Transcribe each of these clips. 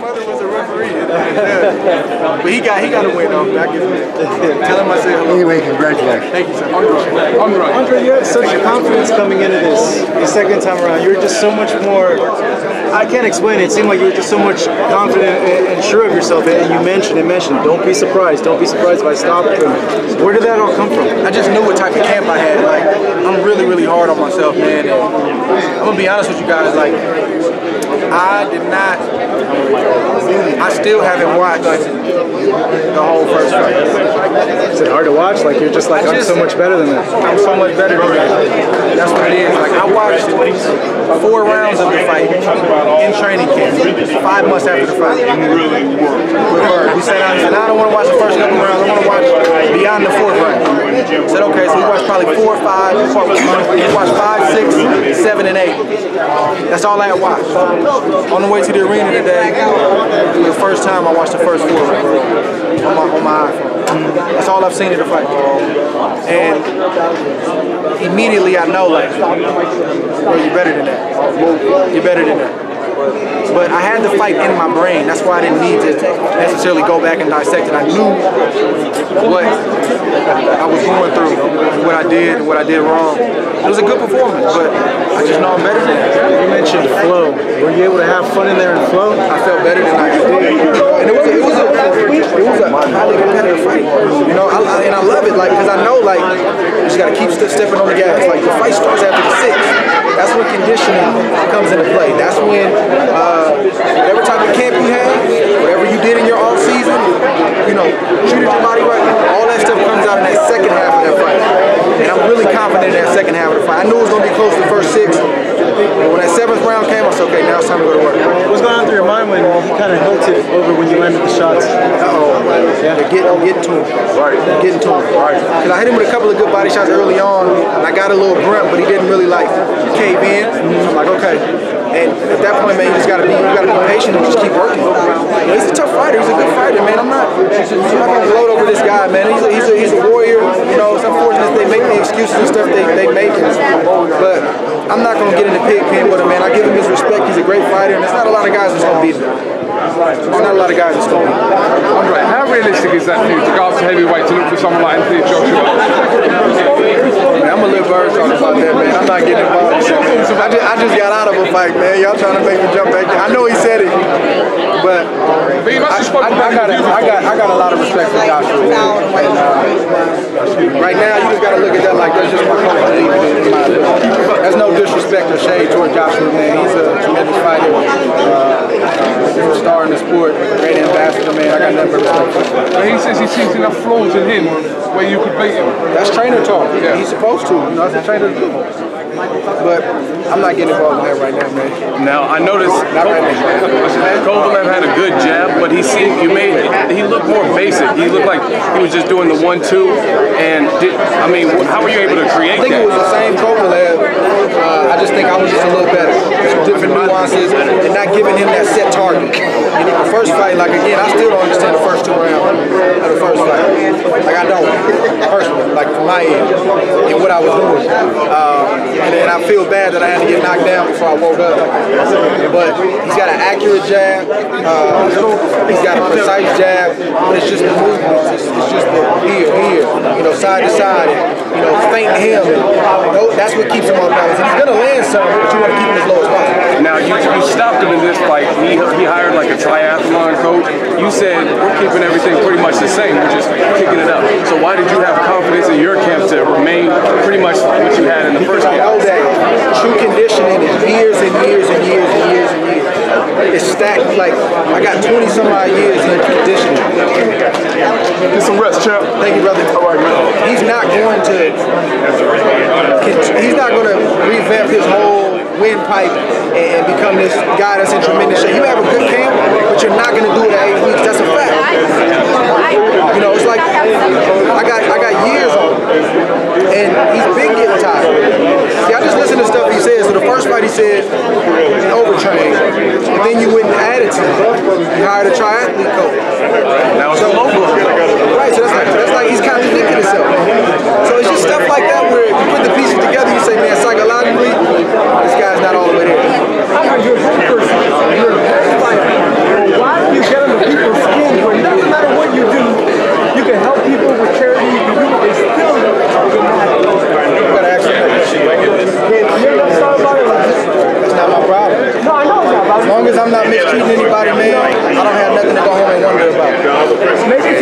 brother was a referee. But he got a win though. Tell him I said hello. Anyway, congratulations. Thank you, sir. Andre, you had such confidence coming into this the second time around. You were just so much more. I can't explain it. It seemed like you were just so much confident and sure of yourself. And you mentioned, don't be surprised. Don't be surprised if I stop it. Where did that all come from? I just knew what type of camp I had. Like, I'm really, really hard on myself, man. And I'm gonna be honest with you guys. Like, I still haven't watched the whole first fight. Is it hard to watch? Like, you're just like, I'm so much better than that. I'm so much better than that. That's what it is. Like, I watched 4 rounds of the fight in training camp, 5 months after the fight. We sat down and said, I don't want to watch the first couple rounds. I want to watch beyond the 4th round. I said, okay, so we watched probably 4 or 5. We watched 5, 6, 7, and 8. That's all I had watched. On the way to the arena today, for the first time, I watched the first 4 rounds on my iPhone. That's all I've seen of the fight. And immediately I know, like, well, you're better than that. You're better than that. But I had the fight in my brain. That's why I didn't need to necessarily go back and dissect it. I knew what I was going through, what I did, and what I did wrong. It was a good performance, but I just know I'm better than that. You mentioned flow. Were you able to have fun in there and flow? I felt better than I did. And it was a highly competitive fight. You know, and I love it, like, because I know, like, you just got to keep stepping on the gas. Like, the fight starts after the 6th. That's when conditioning comes into play. That's when whatever type of camp you had, whatever you did in your off season, you know, treated your body right, all that stuff comes out in that second half of that fight. And I'm really confident in that second half of the fight. I knew it was going to be close to the first 6, but when that 7th round came, I said, okay, now it's time to go to work. What was going on through your mind when you kind of hilt it over when you landed the shots? Yeah, I'm getting to him. Right. I'm getting to him. Right. Because I hit him with a couple of good body shots early on, and I got a little grunt, but he didn't really, like, cave in. I'm like, okay. And at that point, man, you gotta be patient and just keep working. You know, he's a tough fighter. He's a good fighter, man. I'm not gonna gloat over this guy, man. He's a warrior. You know, it's unfortunate they make the excuses and stuff they make, but I'm not gonna get in the pig pen with him, man. I give him his respect. He's a great fighter, and there's not a lot of guys that's gonna beat him. There's not a lot of guys that's gonna beat him. Andre, how realistic is that for you to go up to heavyweight to look for someone like Anthony Joshua? Man, I'm a little bird talking about that, man. I'm not getting involved. I just got out of a fight, man. Y'all trying to make me jump back there. I know he said it, but I got a lot of respect for Joshua. And right now, you just got to look at that like that's just my coach. That's no disrespect or shade toward Joshua, man. He's a tremendous fighter. He's a star in the sport, great ambassador, man. I got nothing but respect for him. But he says he sees enough flaws in him where you could beat him. That's trainer talk. Yeah. He's supposed to. You know, that's the trainer to do. But I'm not getting involved in that right now, man. Now I noticed Kovalev had a good jab, but he looked more basic. He looked like he was just doing the 1-2. And how were you able to create that? I think it was the same Kovalev. I just think I was just a little better. Some different nuances and not giving him that set target. You know, the first fight, like again, I still don't understand the first 2 rounds of the first fight. Like I don't, personally, like from my end, and what I was doing. And I feel bad that I had to get knocked down before I woke up. But he's got an accurate jab. He's got a precise jab. But it's just the movement. It's just the here, you know, side to side. You know, feinting him. That's what keeps him on balance. And he's gonna land some, but you want to keep him as low as possible. Now you stopped him in this fight. He hired like a triathlon coach. You said we're keeping everything pretty much the same. We're just kicking it up. So why did you have confidence in your camp to remain pretty much what you had in the first camp? I know that true conditioning is years and years and years and years and years. It's stacked. Like I got 20 some odd years in conditioning. Get some rest, champ. Thank you, brother. All right, man. He's not going to revamp his whole windpipe and become this guy that's in tremendous shape. You have a good camp, but you're not going to do it at 8 weeks. That's a fact. You know, it's like I got years on him, and he's been getting tired. See, I just listen to stuff he says. So the first fight he said overtrained, and then you went and added to him. You hired a triathlete coach. Now it's local. Right, so that's like he's contradicting himself. So it's just stuff like that where you put the pieces together, you say, man, psychologically, this guy's not all the way there. You're a good person. You're a good fighter. Why not mistreating anybody, man, I don't have nothing to go home and wonder about.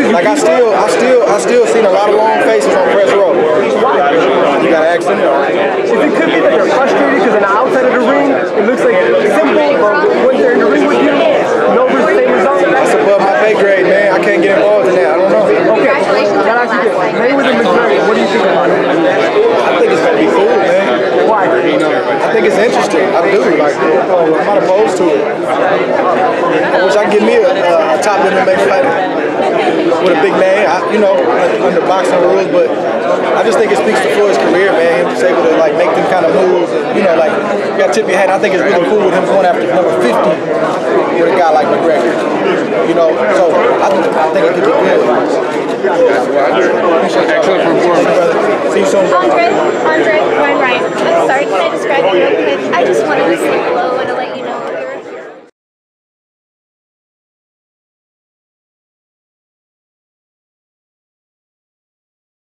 Like I still seen a lot of long faces on press row. You gotta ask them. If it could be that they're frustrated because on the outside of the ring, it looks like it's simple, but when they're in the ring with you, no same result. That's above my pay grade, man. I can't get involved in that. I don't know. Okay, gotta ask you this. Mayweather McGregor, what do you think about it? I think it's gonna be cool, man. Why? I think it's interesting. I do. Like, I'm not opposed to it. I wish I could get me a top MMA fighter with a big name, under boxing rules, but I just think it speaks to Floyd's career, man. He's able to like make them kind of moves, like you got to tip your hat. I think it's really cool with him going after number 50 with a guy like McGregor. So I think it could be good.